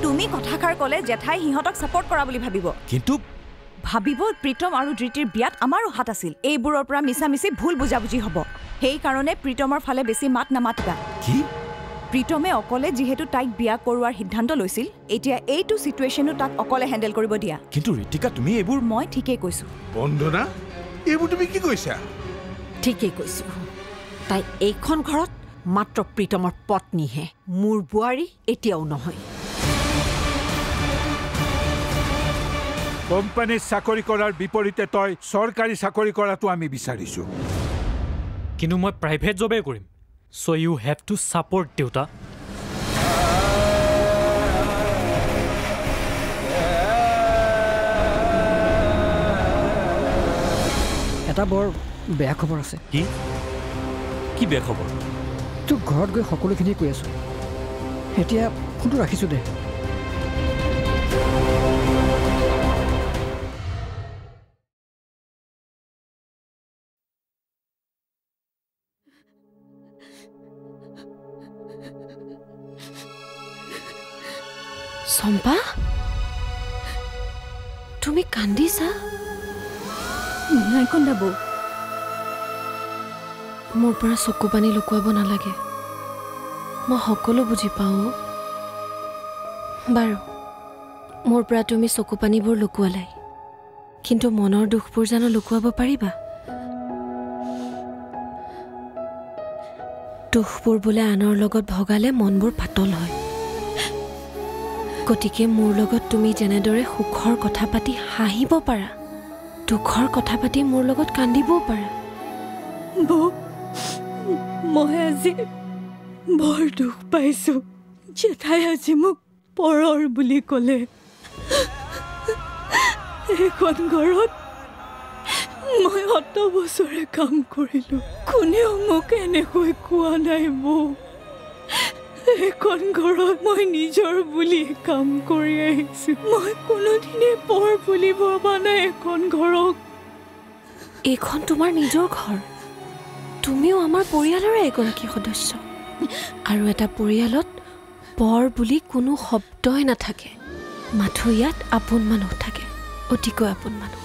তুমি কথাষাৰ ক'লে জেঠাই সিহঁতক ছাপোৰ্ট কৰা বুলি ভাবিব কিন্তু ভাবিব প্ৰীতম আৰু ধৃতিৰ বিয়াত আমাৰো হাত আছিল এইবোৰৰ পৰা মিছামিছি ভুল বুজাবুজি হ'ব সেইকাৰণে প্ৰীতমৰ ফালে বেছি মাত নামাতিবা কি প্ৰীতমে অকলে যিহেতু তাইক বিয়া কৰোৱাৰ সিদ্ধান্ত লৈছিল এতিয়া এইটো সিচুৱেশ্যনো তাক অকলে হেণ্ডেল কৰিব দিয়া কিন্তু ঋতিকা তুমি এইবোৰ মই ঠিকেই কৈছো বন্দনা এইবোৰ তুমি কি কৈছা ঠিকেই কৈছো তাই এইখন ঘৰত মাত্ৰ প্ৰীতমৰ পত্নীহে মোৰ বুৱাৰী এতিয়াও নহয় কোম্পানীত চাকৰি কৰাৰ বিপৰীতে তই চৰকাৰী চাকৰি কৰাটো আমি বিচাৰিছো কিন্তু মই প্ৰাইভেট জবে কৰিম so you have to support দেউতা এটা বৰ বেয়া খবৰ আছে কি কি বেয়া খবৰ তোক ঘৰত গৈ সকলোখিনি কৈ আছো এতিয়া ফোনটো ৰাখিছো দে চম্পা তুমি কান্দিছা নাই কন্দা বৌ মোৰ পৰা চকু পানী লুকুৱাব নালাগে মই সকলো বুজি পাওঁ বাৰু মোৰ পৰা তুমি চকু পানীবোৰ লুকুৱালাই কিন্তু মনৰ দুখবোৰ জানো লুকুৱাব পাৰিবা দুখবোৰ বোলে আনৰ লগত ভগালে মনবোৰ পাতল হয় গতিকে মোৰ লগত তুমি যেনেদৰে সুখৰ কথা পাতি হাঁহিব পাৰা দুখৰ কথা পাতি মোৰ লগত কান্দিবও পাৰা বৌ মই আজি বৰ দুখ পাইছো জেঠাই আজি মোক পৰৰ বুলি ক'লে এইখন ঘৰত মই 7 বছৰে কাম কৰিলো কোনেও মোক এনেকৈ কোৱা নাই বৌ এইখন ঘৰত মই নিজৰ বুলি কাম কৰি আহিছো মই কোনোদিনে পৰ বুলি ভবা নাই এখন ঘৰক এইখন তোমাৰ নিজৰ ঘৰ তুমিও আমাৰ পৰিয়ালৰে এগৰাকী সদস্য আৰু এটা পৰিয়ালত পৰ বুলি কোনো শব্দই নাথাকে মাথো ইয়াত আপোন মানুহ থাকে অতিকৈ আপোন মানুহ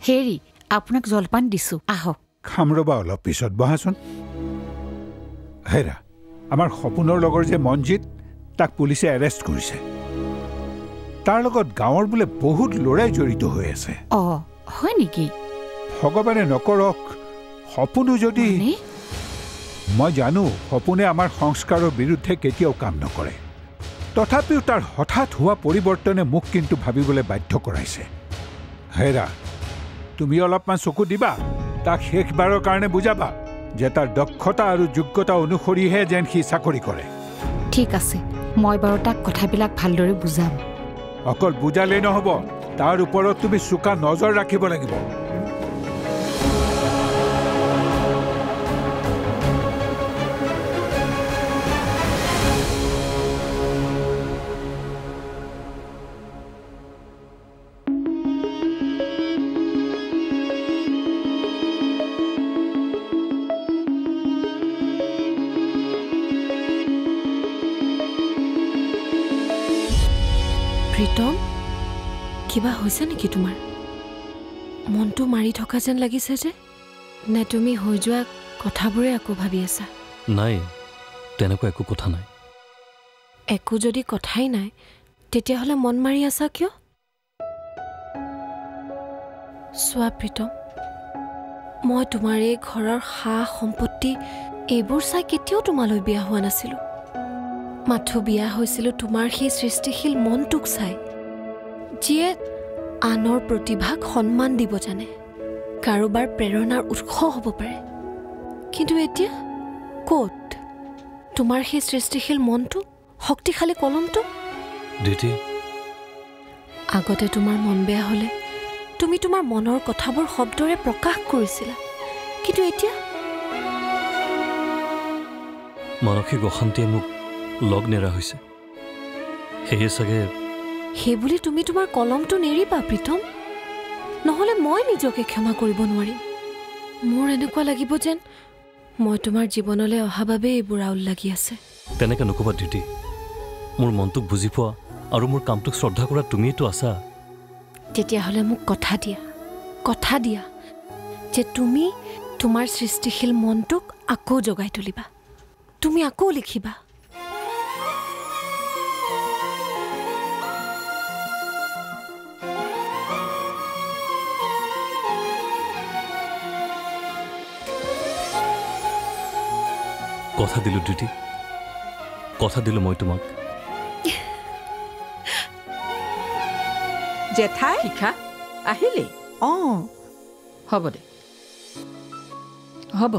হেৰি আপোনাক জলপান দিছো আহক খাম ৰবা অলপ পিছত বহাচোন হেৰা আমাৰ সপোনৰ লগৰ যে মনজিত তাক পুলিচে এৰেষ্ট কৰিছে তাৰ লগত গাঁৱৰ বোলে বহুত লৰাই জড়িত হৈ আছে হয় নেকি ভগৱানে নকৰক সপোনো যদি মই জানো সপোনে আমাৰ সংস্কাৰৰ বিৰুদ্ধে কেতিয়াও কাম নকৰে তথাপিও তাৰ হঠাৎ হোৱা পৰিৱৰ্তনে মোক কিন্তু ভাবিবলৈ বাধ্য কৰাইছে হেৰা তুমি অলপমান চকু দিবা তাক শেষবাৰৰ কাৰণে বুজাবা যে তাৰ দক্ষতা আৰু যোগ্যতা অনুসৰিহে যেন সি চাকৰি কৰে ঠিক আছে মই বাৰু তাক কথাবিলাক ভালদৰে বুজাম অকল বুজালেই নহ'ব তাৰ ওপৰত তুমি চোকা নজৰ ৰাখিব লাগিব কিবা হৈছে নেকি তোমাৰ? মনটো মাৰি থকা যেন লাগিছে যে, নে তুমি হৈ যোৱা কথাবোৰে আকৌ ভাবি আছা? নাই, তেনেকুৱা একো কথা নাই। একো যদি কথাই নাই, তেতিয়াহ'লে মন মাৰি আছা কিয়? চোৱা প্ৰীতম, মই তোমাৰ এই ঘৰৰ সা সম্পত্তি এইবোৰ চাই কেতিয়াও তোমালৈ বিয়া হোৱা নাছিলোঁ। মাথো বিয়া হৈছিলোঁ তোমাৰ সেই সৃষ্টিশীল মনটোক চাই, যিয়ে আনৰ প্ৰতিভাক সন্মান দিব জানে, কাৰোবাৰ প্ৰেৰণাৰ উৎস হ'ব পাৰে। কিন্তু এতিয়া ক'ত তোমাৰ সেই সৃষ্টিশীল মনটো, শক্তিশালী কলমটো? দিদি, আগতে তোমাৰ মন বেয়া হ'লে তুমি তোমাৰ মনৰ কথাবোৰ শব্দৰে প্ৰকাশ কৰিছিলা, কিন্তু এতিয়া মানসিক অশান্তিয়ে মোক লগ নেৰা হৈছে। সেয়ে চাগে সেইবুলি তুমি তোমাৰ কলমটো নেৰিবা প্ৰীতম, নহ'লে মই নিজকে ক্ষমা কৰিব নোৱাৰিম। মোৰ এনেকুৱা লাগিব যেন মই তোমাৰ জীৱনলৈ অহা বাবে এইবোৰ আউল লাগি আছে। তেনেকৈ নক'বা দিদি। মোৰ মনটোক বুজি পোৱা আৰু মোৰ কামটোক শ্ৰদ্ধা কৰা তুমিয়েতো আছা। তেতিয়াহ'লে মোক কথা দিয়া যে তুমি তোমাৰ সৃষ্টিশীল মনটোক আকৌ জগাই তুলিবা, তুমি আকৌ লিখিবা। কথা দিলোঁ দিদি, কথা দিলোঁ মই তোমাক। জেঠাই শিখা আহিলে? অঁ হ'ব দে, হ'ব।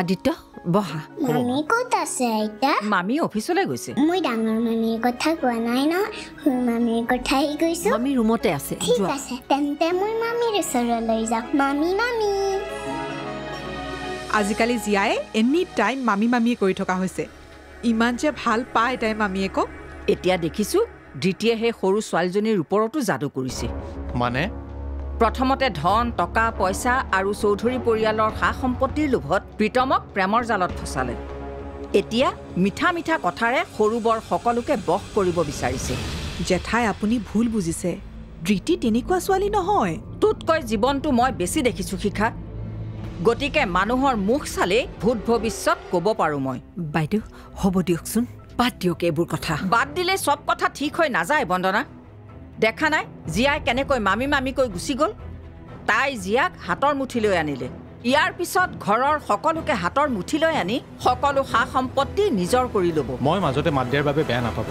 আদিত্য বহা। মামী ক'ত আছে আইতা? মামী অফিচলৈ গৈছে। মই ডাঙৰ মামীৰ কথা কোৱা নাই ন, সৰু মামীৰ কথাই কৈছো। মামী ৰুমতে আছে। ঠিক আছে, তেন্তে মই মামীৰ ওচৰলৈ যাওঁ। মামী মামী। আজিকালি জীয়াই এনি টাইম মামী মামীয়ে কৰি থকা হৈছে। ইমান যে ভাল পায় তাই মামীয়েকক। এতিয়া দেখিছোঁ দ্বিতীয় সেই সৰু ছোৱালীজনীৰ ওপৰতো যাদু কৰিছে। মানে প্ৰথমতে ধন টকা পইচা আৰু চৌধুৰী পৰিয়ালৰ সা সম্পত্তিৰ লোভত প্ৰীতমক প্ৰেমৰ জালত ফচালে। এতিয়া মিঠা মিঠা কথাৰে সৰু বৰ সকলোকে বশ কৰিব বিচাৰিছে। জেঠাই আপুনি ভুল বুজিছে, ধৃতি তেনেকুৱা ছোৱালী নহয়। তোতকৈ জীৱনটো মই বেছি দেখিছোঁ শিখা, গতিকে মানুহৰ মুখ চালেই ভূত ভৱিষ্যত ক'ব পাৰোঁ মই। বাইদেউ হ'ব দিয়কচোন, বাদ দিয়ক এইবোৰ কথা। বাদ দিলে চব কথা ঠিক হৈ নাযায় বন্দনা। দেখা নাই জীয়াই কেনেকৈ মামী মামীকৈ গুচি গ'ল? তাই জীয়াক হাতৰ মুঠিলৈ আনিলে। ইয়াৰ পিছত ঘৰৰ সকলোকে হাতৰ মুঠিলৈ আনি সকলো সা সম্পত্তি নিজৰ কৰি ল'ব। মই মাজতে মাত দিয়াৰ বাবে বেয়া নাপাব,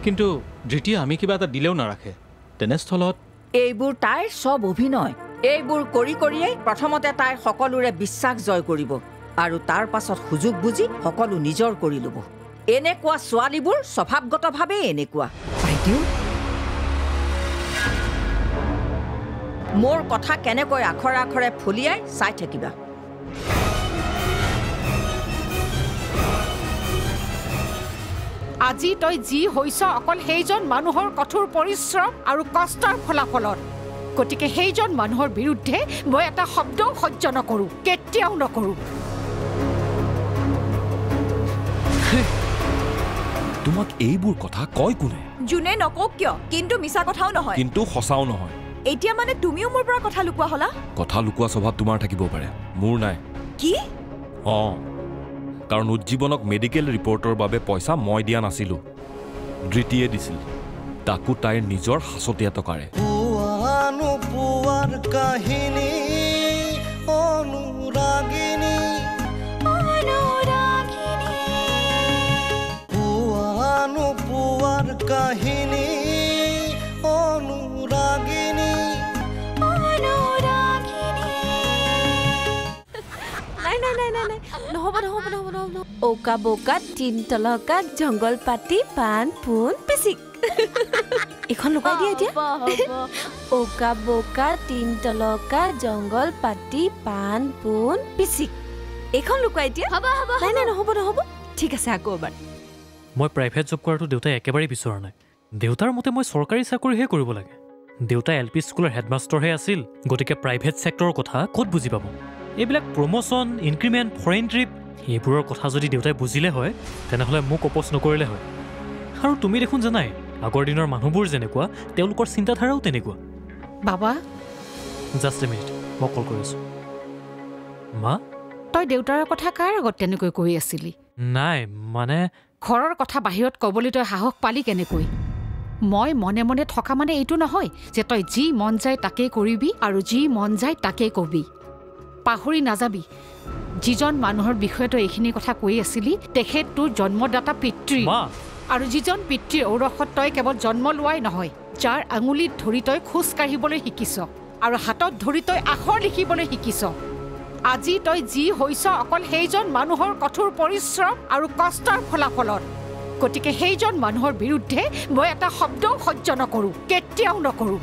কিন্তু ধৃতিয়ে আমি কিবা এটা দিলেও নাৰাখে। তেনেস্থলত এইবোৰ তাইৰ চব অভিনয়। এইবোৰ কৰি কৰিয়েই প্ৰথমতে তাইৰ সকলোৰে বিশ্বাস জয় কৰিব আৰু তাৰ পাছত সুযোগ বুজি সকলো নিজৰ কৰি ল'ব। এনেকুৱা ছোৱালীবোৰ স্বভাৱগতভাৱেই এনেকুৱা। বাইদেউ মোৰ কথা কেনেকৈ আখৰে আখৰে ফলিয়াই চাই থাকিবা। আজি তই যি হৈছ অকল সেইজন মানুহৰ কঠোৰ পৰিশ্ৰম আৰু কষ্টৰ ফলাফলত। গতিকে সেইজন মানুহৰ বিৰুদ্ধে মই এটা শব্দও সহ্য নকৰোঁ, কেতিয়াও নকৰোঁ। তোমাক এইবোৰ কথা কয় কোনে? যোনে নকওক কিয়, কিন্তু মিছা কথাও নহয়, কিন্তু সঁচাও নহয়। এতিয়া মানে তুমিও মোৰ পৰা কথা লুকোৱা হলা? কথা লুকোৱা স্বভাৱ তোমাৰ থাকিব পাৰে, মোৰ নাই। কি? অঁ, কাৰণ উজ্জীৱনক মেডিকেল ৰিপৰ্টৰ বাবে পইচা মই দিয়া নাছিলোঁ, ধৃতিয়ে দিছিল, তাকো তাইৰ নিজৰ সাঁচতীয়া টকাৰে। অনুপুৱাৰ কাহিনী অনুৰাগিনী অনুপুৱাৰ কাহিনী অনুৰাগিনী নহ'ব নহ'ব নহ'ব নহ'ব। ওকা বোকা তিন তলকা জংঘল পাতি পাণ পোন পিচিক। এইখন লুকাই দিয়া এতিয়া। ওকা বোকা তিন তলকা জংঘল পাতি পাণ পোন পিচিক। এইখন লুকাই দিয়া। নাই নাই নহ'ব নহ'ব। ঠিক আছে আকৌ এবাৰ। মই প্ৰাইভেট জব কৰাটো দেউতাই একেবাৰেই বিচৰা নাই। দেউতাৰ মতে মই চৰকাৰী চাকৰিহে কৰিব লাগে। দেউতাই LP স্কুলৰ হেডমাষ্টাৰহে আছিল, গতিকে প্ৰাইভেট ছেক্টৰৰ কথা ক'ত বুজি পাব? এইবিলাক প্ৰমোশ্যন, ইনক্ৰিমেণ্ট, ফৰেইন ট্ৰিপ, এইবোৰৰ কথা যদি দেউতাই বুজিলে হয় তেনেহ'লে মোক অপ'জ নকৰিলে হয়। আৰু তুমি দেখোন জানাই আগৰ দিনৰ মানুহবোৰ যেনেকুৱা তেওঁলোকৰ চিন্তাধাৰাও তেনেকুৱা। বাবা জাষ্ট এ মিনিট মই কল কৰি আছোঁ মা তই দেউতাৰ কথা কাৰ আগত তেনেকৈ কৈ আছিলি নাই মানে ঘৰৰ কথা বাহিৰত ক'বলৈ তই সাহস পালি কেনেকৈ মই মনে মনে থকা মানে এইটো নহয় যে তই যি মন যায় তাকেই কৰিবি আৰু যি মন যায় তাকেই কবি পাহৰি নাযাবি যিজন মানুহৰ বিষয়ে তই এইখিনি কথা কৈ আছিলি তেখেত তোৰ জন্মদাতা পিতৃ আৰু যিজন পিতৃৰ ঔৰসত তই কেৱল জন্ম লোৱাই নহয় যাৰ আঙুলিত ধৰি তই খোজ কাঢ়িবলৈ শিকিছ আৰু হাতত ধৰি তই আখৰ লিখিবলৈ শিকিছ আজি তই যি হৈছ অকল সেইজন মানুহৰ কঠোৰ পৰিশ্ৰম আৰু কষ্টৰ ফলাফলত গতিকে সেইজন মানুহৰ বিৰুদ্ধে মই এটা শব্দও সহ্য নকৰোঁ কেতিয়াও নকৰোঁ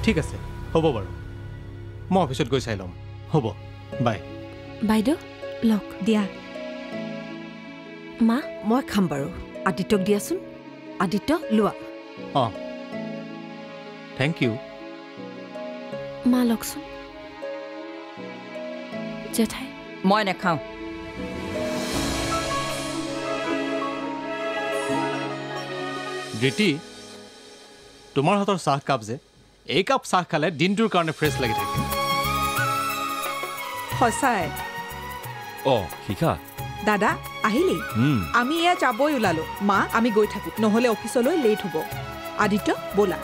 ঠিক আছে হ'ব বাৰু মই অফিচত গৈ চাই ল'ম হ'ব বাই বাইদেউ লওক দিয়া মা মই খাম বাৰু আদিত্যক দিয়াচোন আদিত্য লোৱা অঁ থেংক ইউ মা লওকচোন জেঠাই মই নাখাওঁ ধৃতি তোমাৰ হাতৰ চাহ কাপ যে এই কাপ চাহ খালে দিনটোৰ কাৰণে ফ্ৰেছ লাগি থাকে সঁচাই শিখা দাদা আহিলি আমি এয়া যাবই ওলালো মা আমি গৈ থাকো নহ'লে অফিচলৈ লেট হ'ব আদিত্য ব'লা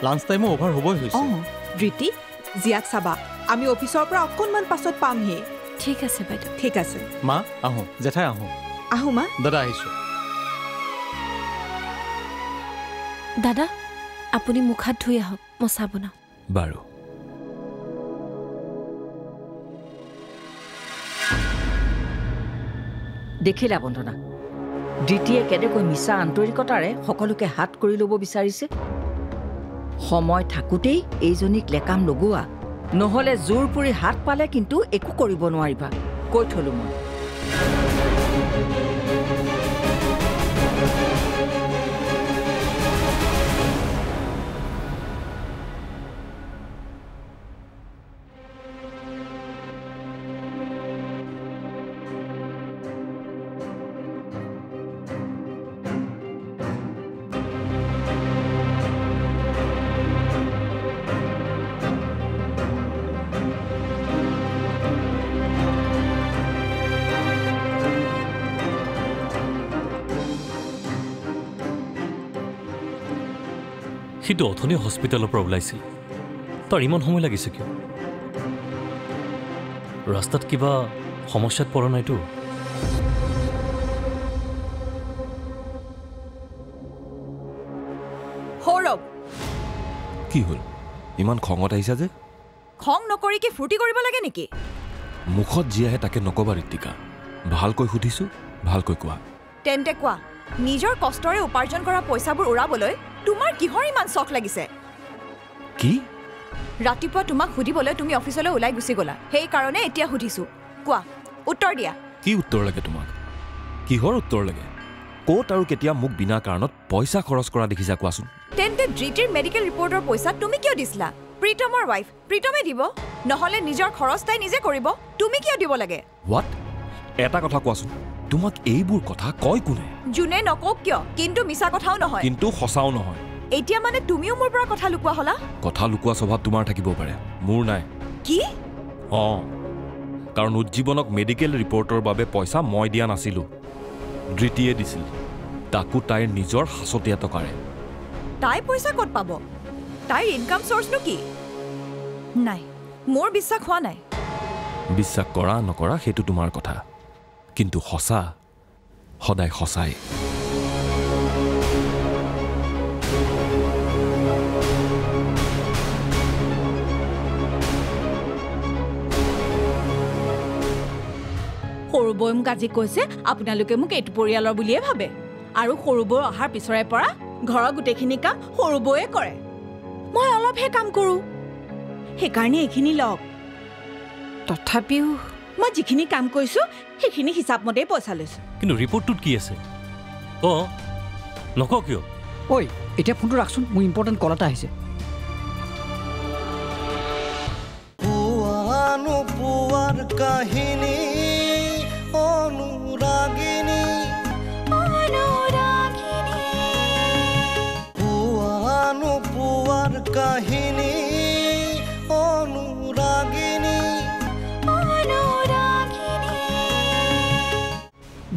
লাঞ্চ টাইমো অভাৰ হ'বই হৈছে ধৃতি জিয়াক চাবা আমি অফিচৰ পৰা অকণমান পাছত পামহি ঠিক আছে বাইদেউ ঠিক আছে মা আহোঁ জেঠাই আহোঁ আহোঁ মা দাদা আহিছোঁ দাদা আপুনি মুখ হাত ধুই আহক মই চাহ বনাওঁ বাৰু দেখিলা বন্দনা দ্বিতীয়ে কেনেকৈ মিছা আন্তৰিকতাৰে সকলোকে হাত কৰি ল'ব বিচাৰিছে সময় থাকোঁতেই এইজনীক লেকাম লগোৱা নহ'লে জোৰ পুৰি হাত পালে কিন্তু একো কৰিব নোৱাৰিবা কৈ থলোঁ মই সিটো অথনি হস্পিটেলৰ পৰা ওলাইছিল তাৰ ইমান সময় লাগিছে কিয় ৰাস্তাত কিবা সমস্যাত পৰা নাইতো সৌৰভ কি হ'ল ইমান খঙত আহিছা যে খং নকৰি কি ফূৰ্তি কৰিব লাগে নেকি মুখত যি আহে তাকে নকবা ঋতিকা ভালকৈ সুধিছোঁ ভালকৈ কোৱা তেন্তে কোৱা নিজৰ কষ্টৰে উপাৰ্জন কৰা পইচাবোৰ উৰাবলৈ তোমাৰ কিহৰ ইমান চখ লাগিছে কি ৰাতিপুৱা তোমাক সুধিবলৈ তুমি অফিচলৈ ওলাই গুচি গ'লা সেই কাৰণে এতিয়া সুধিছোঁ কোৱা উত্তৰ দিয়া কি উত্তৰ লাগে তোমাক কিহৰ উত্তৰ লাগে ক'ত আৰু কেতিয়া মোক বিনা কাৰণত পইচা খৰচ কৰা দেখিছা কোৱাচোন তেন্তে ধৃতিৰ মেডিকেল ৰিপৰ্টৰ পইচা তুমি কিয় দিছিলা প্ৰীতমৰ ৱাইফ প্ৰীতমে দিব নহ'লে নিজৰ খৰচ তাই নিজে কৰিব তুমি কিয় দিব লাগে হোৱাট এটা কথা কোৱাচোন তোমাক এইবোৰ কথা কয় কোনে যোনে নকওক কিয় কিন্তু মিছা কথাও নহয় কিন্তু সঁচাও নহয় এতিয়া মানে তুমিও মোৰ পৰা কথা লুকুৱা হলা কথা লুকুৱা স্বভাৱ তোমাৰ থাকিব পাৰে মোৰ নাই কি কাৰণ উজ্জীৱনক মেডিকেল ৰিপৰ্টৰ বাবে পইচা মই দিয়া নাছিলোঁ ধৃতিয়ে দিছিল তাকো তাইৰ নিজৰ হাঁচতীয়া টকাৰে তাই পইচা ক'ত পাব তাইৰ ইনকাম চ'ৰ্চনো কি নাই মোৰ বিশ্বাস হোৱা নাই বিশ্বাস কৰা নকৰা সেইটো তোমাৰ কথা কিন্তু সঁচা সদায় সঁচাই সৰু বৈ মোক আজি কৈছে আপোনালোকে মোক এইটো পৰিয়ালৰ বুলিয়ে ভাবে আৰু সৰু বৈ অহাৰ পিছৰে পৰা ঘৰৰ গোটেইখিনি কাম সৰু বৈয়ে কৰে মই অলপহে কাম কৰোঁ সেইকাৰণে এইখিনি লওক তথাপিও মই যিখিনি কাম কৰিছোঁ সেইখিনি হিচাপ মতেই পইচা লৈছোঁ কিন্তু ৰিপৰ্টটোত কি আছে নকওঁ কিয় ঐ এতিয়া ফোনটো ৰাখচোন মোৰ ইম্পৰ্টেণ্ট কল এটা আহিছে পোৱাৰ কাহিনী অনু মোহিনী অনুৰাগিনী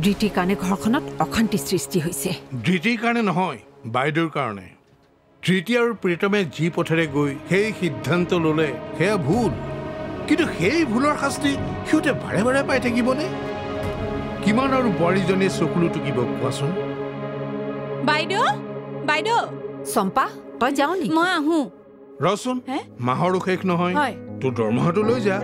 ধৃতিৰ কাৰণে ঘৰখনত অশান্তি সৃষ্টি হৈছে। ধৃতিৰ কাৰণে নহয়, বাইদেউৰ কাৰণে। ধৃতি আৰু প্ৰীতমে যি পথেৰে গৈ সেই সিদ্ধান্ত ল'লে সেয়া ভুল, কিন্তু সেই ভুলৰ শাস্তি সিহঁতে বাৰে বাৰে পাই থাকিবনে? কিমান আৰু বোৱাৰীজনীয়ে চকুলো টুকিব কোৱাচোন? বাইদেউ বাইদেউ চম্পা, তই যাওঁ নেকি? মই আহোঁ। ৰচোন, মাহৰো শেষ নহয়, তোৰ দৰমহাটো লৈ যা।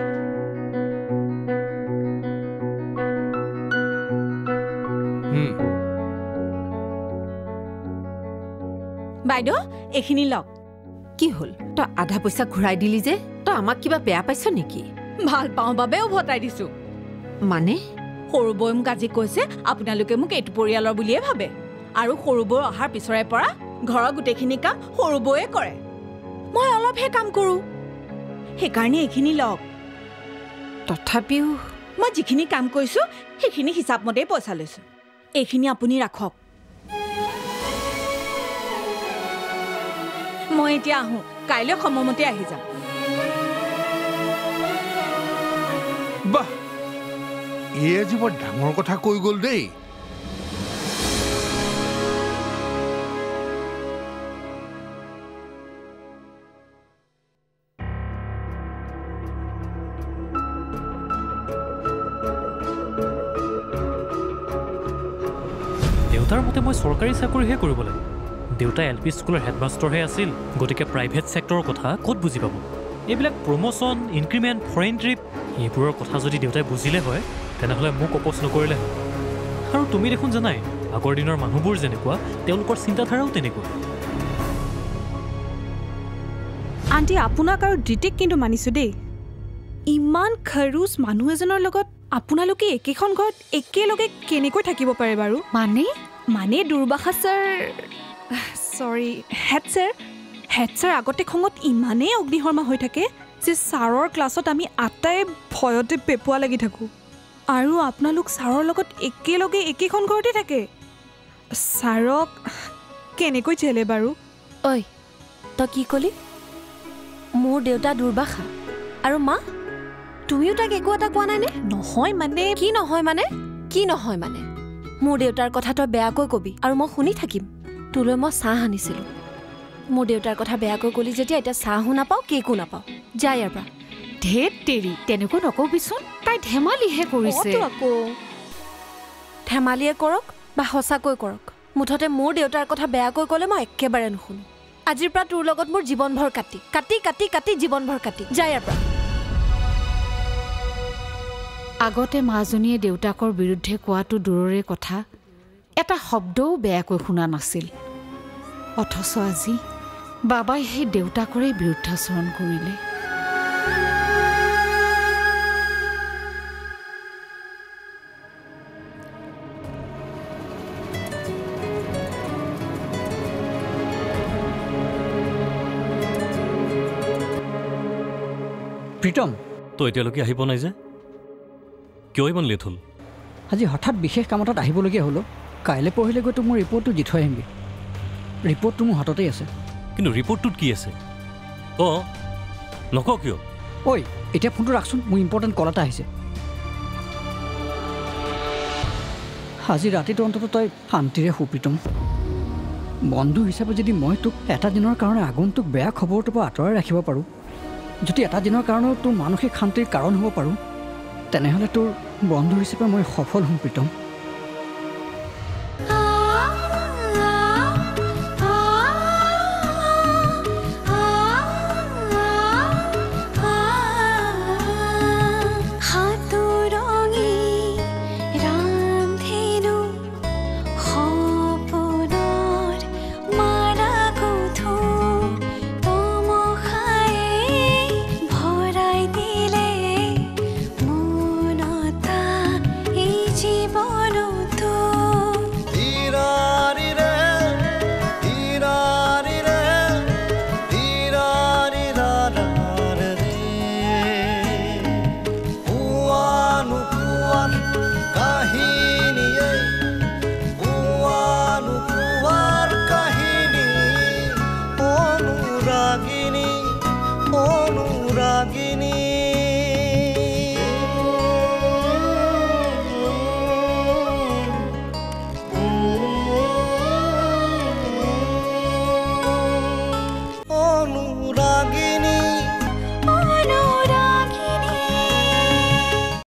বাইদেউ এইখিনি লওক। কি হ'ল? তই আধা পইচা ঘূৰাই দিলি যে, তই আমাক কিবা বেয়া পাইছ নেকি? ভাল পাওঁ বাবে উভতাই দিছো। মানে সৰু বৈ মোক আজি কৈছে আপোনালোকে মোক এইটো পৰিয়ালৰ বুলিয়ে ভাবে, আৰু সৰু বৈ অহাৰ পিছৰে পৰা ঘৰৰ গোটেইখিনি কাম সৰু বৈয়ে কৰে, মই অলপহে কাম কৰোঁ, সেইকাৰণে এইখিনি লওক। তথাপিও মই যিখিনি কাম কৰিছোঁ সেইখিনি হিচাপ মতেই পইচা লৈছোঁ, এইখিনি আপুনি ৰাখক। মই এতিয়া আহোঁ, কাইলৈ সময়মতে আহি যাম। বাহ, এই আজি বৰ ডাঙৰ কথা কৈ গ'ল দেই। দেউতাৰ মতে মই চৰকাৰী চাকৰিহে কৰিব লাগে। দেউতা LP স্কুলৰ হেডমাষ্টাৰহে আছিল, গতিকে প্ৰাইভেট ছেক্টৰৰ কথা ক'ত বুজি পাব? এইবিলাক প্ৰমোশ্যন, ইনক্ৰিমেণ্ট, ফৰেইন ট্ৰিপ, এইবোৰৰ কথা যদি দেউতাই বুজিলে হয় তেনেহ'লে মোক অপচ নকৰিলে হয়। আৰু তুমি দেখোন জানাই আগৰ দিনৰ মানুহবোৰ যেনেকুৱা, তেওঁলোকৰ চিন্তাধাৰাও তেনেকুৱা। আণ্টি, আপোনাক আৰু ধৃতিক কিন্তু মানিছোঁ দেই। ইমান খৰুচ মানুহ এজনৰ লগত আপোনালোকে একেখন ঘৰত একেলগে কেনেকৈ থাকিব পাৰে বাৰু? মানে দুৰ্বাসা ছাৰ, চৰি হেড ছাৰ আগতে খঙত ইমানেই অগ্নিশৰ্মা হৈ থাকে যে ছাৰৰ ক্লাছত আমি আটাই ভয়তে পেপুৱা লাগি থাকোঁ, আৰু আপোনালোক ছাৰৰ লগত একেলগে একেখন ঘৰতে থাকে। ছাৰক কেনেকৈ চেলে বাৰু? ঐ, তই কি ক'লি? মোৰ দেউতা দুৰ্বাসা আৰু মা? তুমিও তাক একো এটা কোৱা নাইনে? নহয় মানে কি নহয় মানে? কি নহয় মানে? মোৰ দেউতাৰ কথা তই বেয়াকৈ কবি আৰু মই শুনি থাকিম। তোলৈ মই চাহ আনিছিলোঁ, মোৰ দেউতাৰ কথা বেয়াকৈ ক'লি যেতিয়া এতিয়া চাহো নাপাওঁ কেকো নাপাওঁ, যা ইয়াৰ পৰা। ধেত তেৰি, তেনেকৈ নকবিচোন, তাই ধেমালিহে কৰিছে। আকৌ ধেমালিয়ে কৰক বা সঁচাকৈ কৰক, মুঠতে মোৰ দেউতাৰ কথা বেয়াকৈ ক'লে মই একেবাৰে নুশুনো। আজিৰ পৰা তোৰ লগত মোৰ জীৱনভৰ কাটি কাটি কাটি কাটি জীৱনভৰ কাটি, যা ইয়াৰ পৰা। আগতে মাজনীয়ে দেউতাকৰ বিৰুদ্ধে কোৱাটো দূৰৰে কথা, এটা শব্দও বেয়াকৈ শুনা নাছিল, অথচ আজি বাবাই সেই দেউতাকৰে বিৰুদ্ধাচৰণ কৰিলে। প্ৰীতম, তই এতিয়ালৈকে আহি পোৱা নাই যে, কিয় ইমান লেট হ'ল? আজি হঠাৎ বিশেষ কাম এটাত আহিবলগীয়া হ'লো। কাইলৈ পৰহিলৈ গৈ তোক মোৰ ৰিপৰ্টটো দি থৈ আহিমগৈ। ৰিপৰ্টটো মোৰ হাততেই আছে। কিন্তু ৰিপৰ্টটোত কি আছে নকওঁ কিয়? ঐ, এতিয়া ফোনটো ৰাখচোন, মোৰ ইম্পৰ্টেণ্ট কল এটা আহিছে। আজি ৰাতিটো অন্তত তই শান্তিৰে শু প্ৰীতম। বন্ধু হিচাপে যদি মই তোক এটা দিনৰ কাৰণে আগন্তুক বেয়া খবৰটোৰ পৰা আঁতৰাই ৰাখিব পাৰোঁ, যদি এটা দিনৰ কাৰণেও তোৰ মানসিক শান্তিৰ কাৰণ হ'ব পাৰোঁ, তেনেহ'লে তোৰ বন্ধু হিচাপে মই সফল হ'ম প্ৰীতম।